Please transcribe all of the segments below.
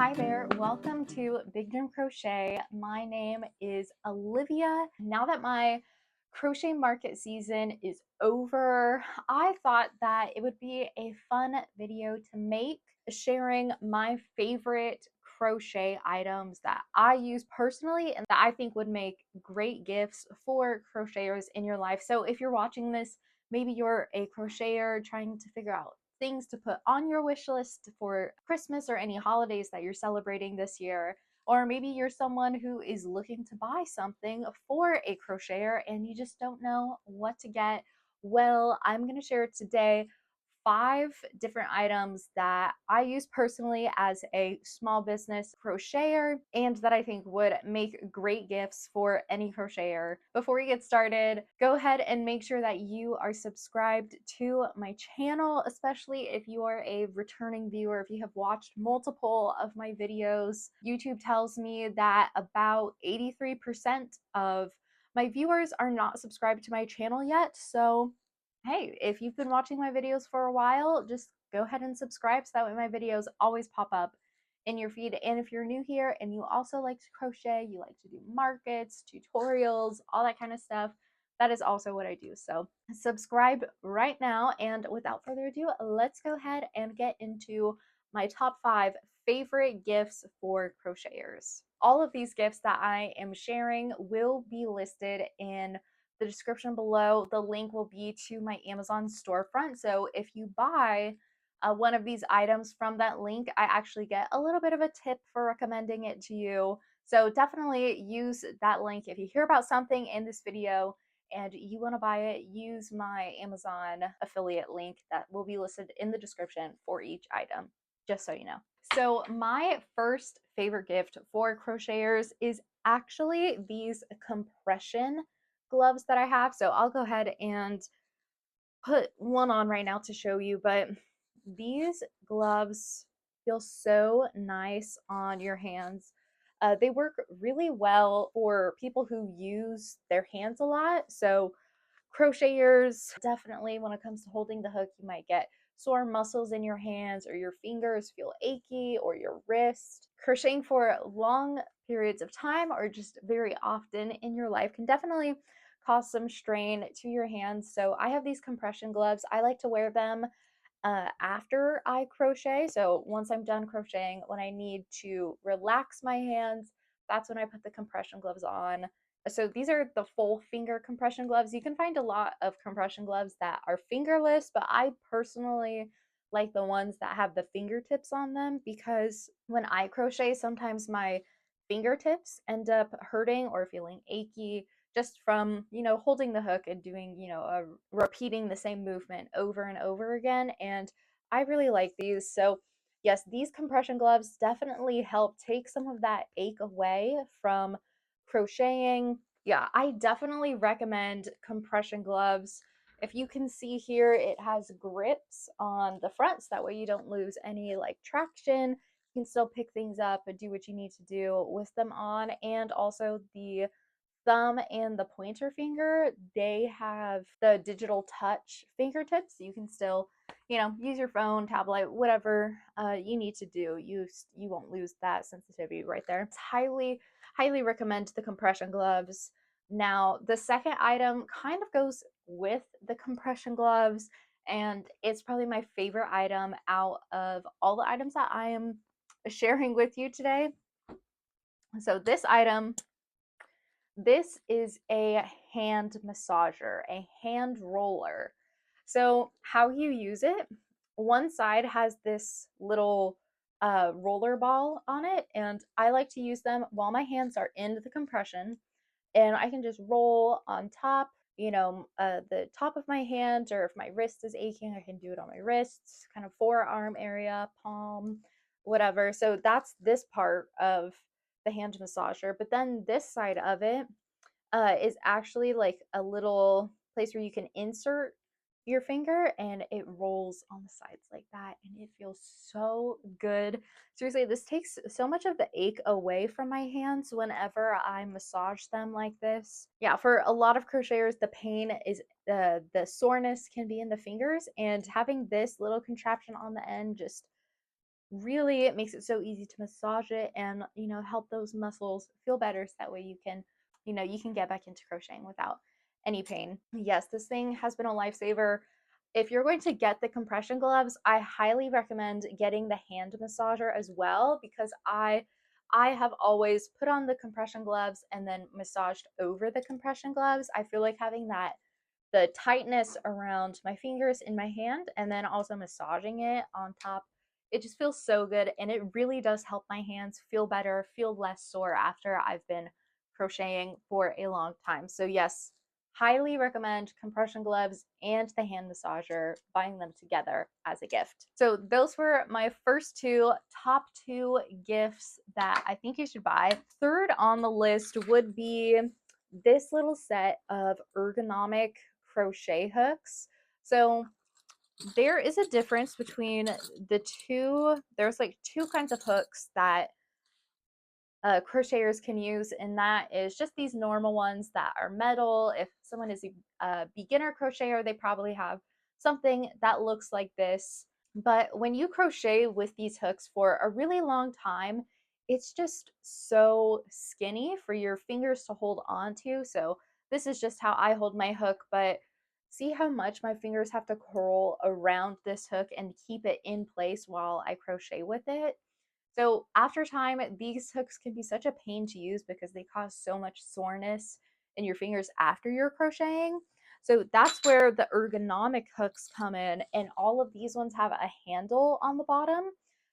Hi there, welcome to Big Jim Crochet. My name is Olivia. Now that my crochet market season is over, I thought that it would be a fun video to make, sharing my favorite crochet items that I use personally and that I think would make great gifts for crocheters in your life. So if you're watching this, maybe you're a crocheter trying to figure out things to put on your wish list for Christmas or any holidays that you're celebrating this year. Or maybe you're someone who is looking to buy something for a crocheter and you just don't know what to get. Well, I'm going to share today 5 different items that I use personally as a small business crocheter and that I think would make great gifts for any crocheter. Before we get started, go ahead and make sure that you are subscribed to my channel, especially if you are a returning viewer. If you have watched multiple of my videos, YouTube tells me that about 83% of my viewers are not subscribed to my channel yet. So hey, if you've been watching my videos for a while, just go ahead and subscribe so that way my videos always pop up in your feed. And if you're new here and you also like to crochet, you like to do markets, tutorials, all that kind of stuff, that is also what I do. So subscribe right now. And without further ado, let's go ahead and get into my top 5 favorite gifts for crocheters. All of these gifts that I am sharing will be listed in the description below. The link will be to my Amazon storefront. So if you buy one of these items from that link, I actually get a little bit of a tip for recommending it to you. So definitely use that link. If you hear about something in this video and you want to buy it, use my Amazon affiliate link that will be listed in the description for each item, just so you know. So my first favorite gift for crocheters is actually these compression gloves that I have. So I'll go ahead and put one on right now to show you, but these gloves feel so nice on your hands. They work really well for people who use their hands a lot. So crocheters, definitely when it comes to holding the hook, you might get sore muscles in your hands or your fingers feel achy or your wrist. Crocheting for long periods of time or just very often in your life can definitely cause some strain to your hands. So I have these compression gloves. I like to wear them after I crochet. So once I'm done crocheting, when I need to relax my hands, that's when I put the compression gloves on. So these are the full finger compression gloves. You can find a lot of compression gloves that are fingerless, but I personally like the ones that have the fingertips on them because when I crochet, sometimes my fingertips end up hurting or feeling achy just from, holding the hook and doing, repeating the same movement over and over again. And I really like these. So yes, these compression gloves definitely help take some of that ache away from crocheting. Yeah, I definitely recommend compression gloves. If you can see here, it has grips on the front, so that way you don't lose any like traction. You can still pick things up and do what you need to do with them on. And also the thumb and the pointer finger, they have the digital touch fingertips. You can still, use your phone, tablet, whatever you need to do. You won't lose that sensitivity right there. It's highly recommend the compression gloves. Now, the second item kind of goes with the compression gloves, and it's probably my favorite item out of all the items that I am sharing with you today. So this is a hand massager, a hand roller. So how you use it, one side has this little roller ball on it, and I like to use them while my hands are in the compression, and I can just roll on top, the top of my hand, or if my wrist is aching, I can do it on my wrists, kind of forearm area, palm, whatever. So that's this part of the hand massager. But then this side of it is actually like a little place where you can insert your finger and it rolls on the sides like that, and it feels so good. Seriously, this takes so much of the ache away from my hands whenever I massage them like this. Yeah, for a lot of crocheters, the pain is the soreness can be in the fingers, and having this little contraption on the end just really it makes it so easy to massage it and, help those muscles feel better so that way you can get back into crocheting without any pain. Yes, this thing has been a lifesaver. If you're going to get the compression gloves, I highly recommend getting the hand massager as well, because I have always put on the compression gloves and then massaged over the compression gloves. I feel like having the tightness around my fingers in my hand and then also massaging it on top, it just feels so good, and it really does help my hands feel better, feel less sore after I've been crocheting for a long time. So yes, highly recommend compression gloves and the hand massager, buying them together as a gift. So those were my first top two gifts that I think you should buy. Third on the list would be this little set of ergonomic crochet hooks. So there is a difference between the two. There's like two kinds of hooks that crocheters can use, and that is just these normal ones that are metal. If someone is a beginner crocheter, they probably have something that looks like this. But when you crochet with these hooks for a really long time, it's just so skinny for your fingers to hold on to. So this is just how I hold my hook, but see how much my fingers have to curl around this hook and keep it in place while I crochet with it. So after time, these hooks can be such a pain to use because they cause so much soreness in your fingers after you're crocheting. So that's where the ergonomic hooks come in, and all of these ones have a handle on the bottom.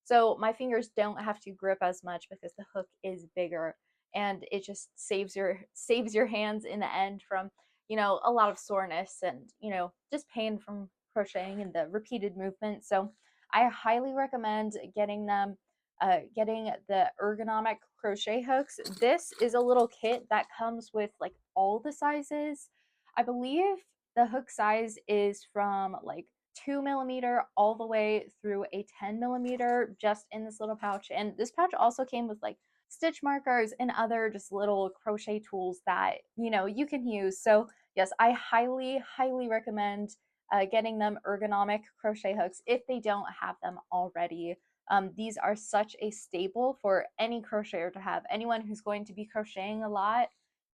So my fingers don't have to grip as much because the hook is bigger, and it just saves your hands in the end from, a lot of soreness and, just pain from crocheting and the repeated movement. So I highly recommend getting the ergonomic crochet hooks. This is a little kit that comes with like all the sizes. I believe the hook size is from like 2 millimeter all the way through a 10 millimeter just in this little pouch. And this pouch also came with like stitch markers and other just little crochet tools that you can use. So yes, I highly recommend getting them ergonomic crochet hooks if they don't have them already. These are such a staple for any crocheter to have. Anyone who's going to be crocheting a lot,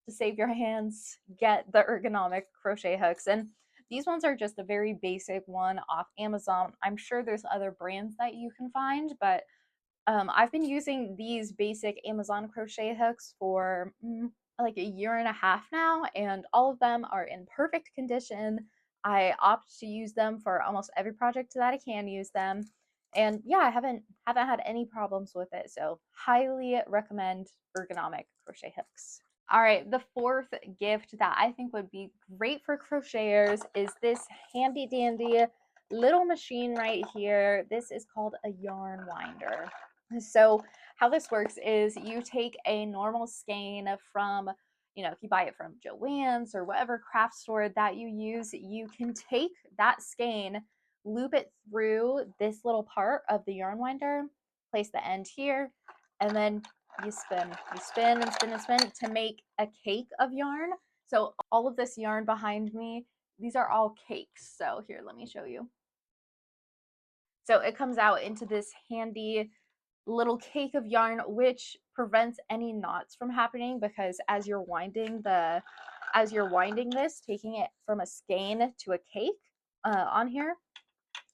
to save your hands, get the ergonomic crochet hooks. And these ones are just a very basic one off Amazon. I'm sure there's other brands that you can find, but I've been using these basic Amazon crochet hooks for like a year and a half now, and all of them are in perfect condition. I opt to use them for almost every project that I can use them. And yeah, I haven't had any problems with it. So highly recommend ergonomic crochet hooks. All right, the fourth gift that I think would be great for crocheters is this handy dandy little machine right here. This is called a yarn winder. So how this works is you take a normal skein from, if you buy it from Joann's or whatever craft store that you use, you can take that skein, loop it through this little part of the yarn winder, place the end here, and then you spin and spin and spin to make a cake of yarn. So all of this yarn behind me, these are all cakes. So here, let me show you. So it comes out into this handy little cake of yarn, which prevents any knots from happening, because as you're winding this, taking it from a skein to a cake on here,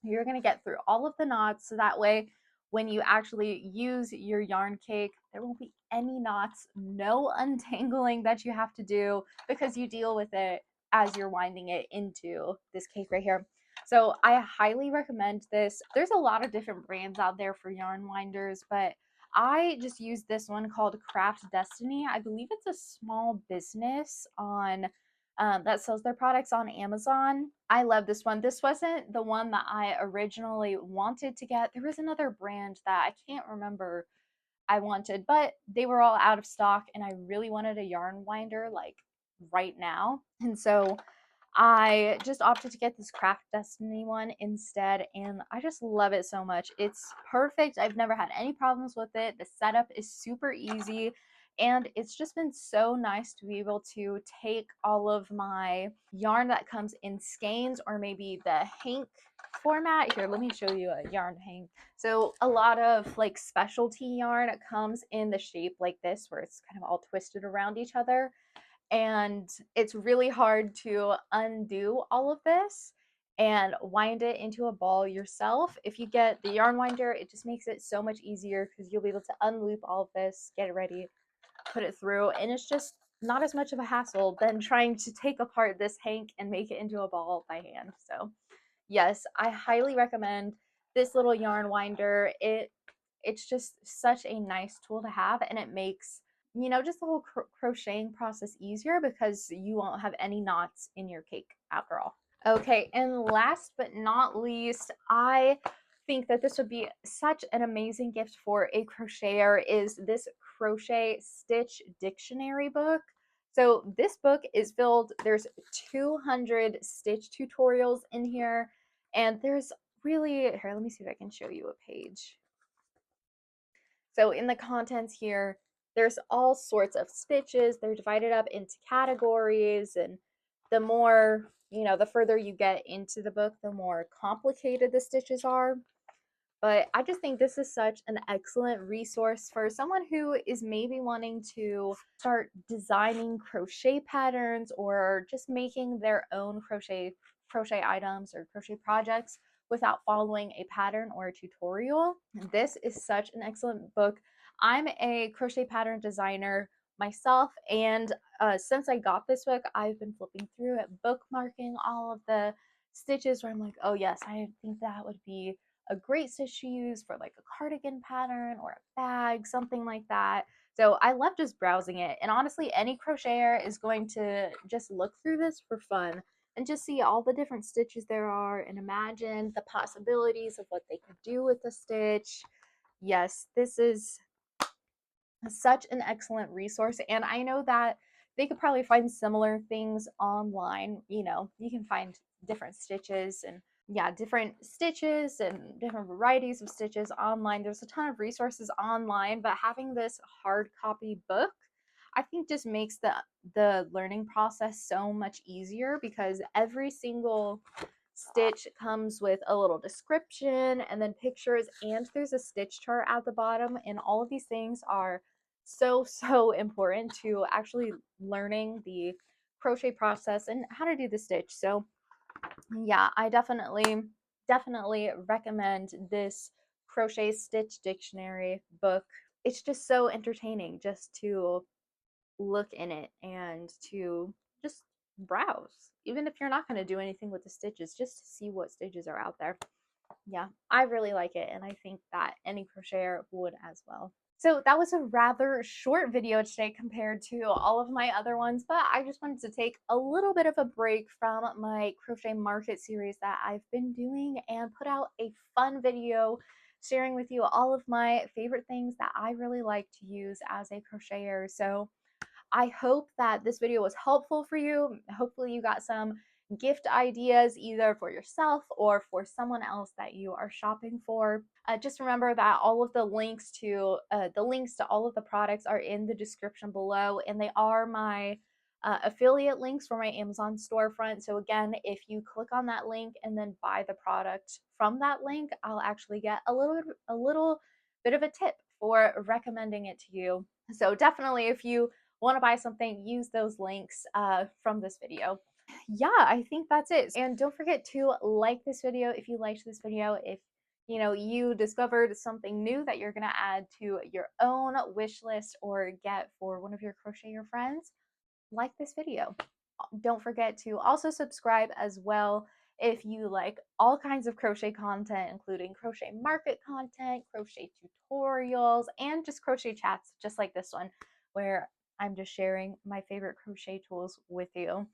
you're going to get through all of the knots, so that way when you actually use your yarn cake, there won't be any knots, no untangling that you have to do, because you deal with it as you're winding it into this cake right here. So I highly recommend this. There's a lot of different brands out there for yarn winders, but I just use this one called Craft Destiny. I believe it's a small business on that sells their products on Amazon. I love this one. This wasn't the one that I originally wanted to get. There was another brand that I can't remember I wanted, but they were all out of stock, and I really wanted a yarn winder like right now. And so I just opted to get this Craft Destiny one instead, and I just love it so much. It's perfect. I've never had any problems with it. The setup is super easy. And it's just been so nice to be able to take all of my yarn that comes in skeins or maybe the hank format. Here, let me show you a yarn hank. So a lot of like specialty yarn comes in the shape like this, where it's kind of all twisted around each other. And it's really hard to undo all of this and wind it into a ball yourself. If you get the yarn winder, it just makes it so much easier because you'll be able to unloop all of this, get it ready, put it through, and it's just not as much of a hassle than trying to take apart this hank and make it into a ball by hand. So yes, I highly recommend this little yarn winder. It's just such a nice tool to have, and it makes, you know, just the whole crocheting process easier because you won't have any knots in your cake after all. Okay, and last but not least, I think that this would be such an amazing gift for a crocheter is this crochet stitch dictionary book. So this book is filled, there's 200 stitch tutorials in here, and there's really, here, let me see if I can show you a page. So in the contents here, there's all sorts of stitches. They're divided up into categories, and the more, you know, the further you get into the book, the more complicated the stitches are. But I just think this is such an excellent resource for someone who is maybe wanting to start designing crochet patterns or just making their own crochet items or crochet projects without following a pattern or a tutorial. This is such an excellent book. I'm a crochet pattern designer myself, and since I got this book, I've been flipping through it, bookmarking all of the stitches where I'm like, oh yes, I think that would be a great stitch to use for like a cardigan pattern or a bag, something like that. So I love just browsing it. And honestly, any crocheter is going to just look through this for fun and just see all the different stitches there are and imagine the possibilities of what they could do with the stitch. Yes, this is such an excellent resource. And I know that they could probably find similar things online. You know, you can find different stitches and yeah, different stitches and different varieties of stitches online. There's a ton of resources online, but having this hard copy book, I think just makes the learning process so much easier because every single stitch comes with a little description and then pictures, and there's a stitch chart at the bottom, and all of these things are so important to actually learning the crochet process and how to do the stitch. So yeah, I definitely recommend this crochet stitch dictionary book. It's just so entertaining just to look in it and to just browse, even if you're not going to do anything with the stitches, just to see what stitches are out there. Yeah, I really like it, and I think that any crocheter would as well. So that was a rather short video today compared to all of my other ones, but I just wanted to take a little bit of a break from my crochet market series that I've been doing and put out a fun video sharing with you all of my favorite things that I really like to use as a crocheter. So I hope that this video was helpful for you. Hopefully you got some gift ideas either for yourself or for someone else that you are shopping for. Just remember that all of the links to all of the products are in the description below, and they are my affiliate links for my Amazon storefront. So again, if you click on that link and then buy the product from that link, I'll actually get a little bit of a tip for recommending it to you. So definitely, if you want to buy something, use those links from this video. Yeah, I think that's it. And don't forget to like this video if you liked this video. If you discovered something new that you're going to add to your own wish list or get for one of your crocheter friends, like this video. Don't forget to also subscribe as well if you like all kinds of crochet content, including crochet market content, crochet tutorials, and just crochet chats just like this one, where I'm just sharing my favorite crochet tools with you.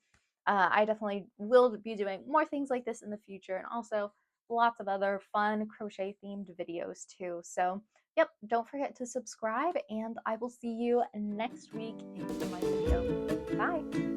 I definitely will be doing more things like this in the future, and also lots of other fun crochet themed videos too. So yep, don't forget to subscribe, and I will see you next week in my video. Bye!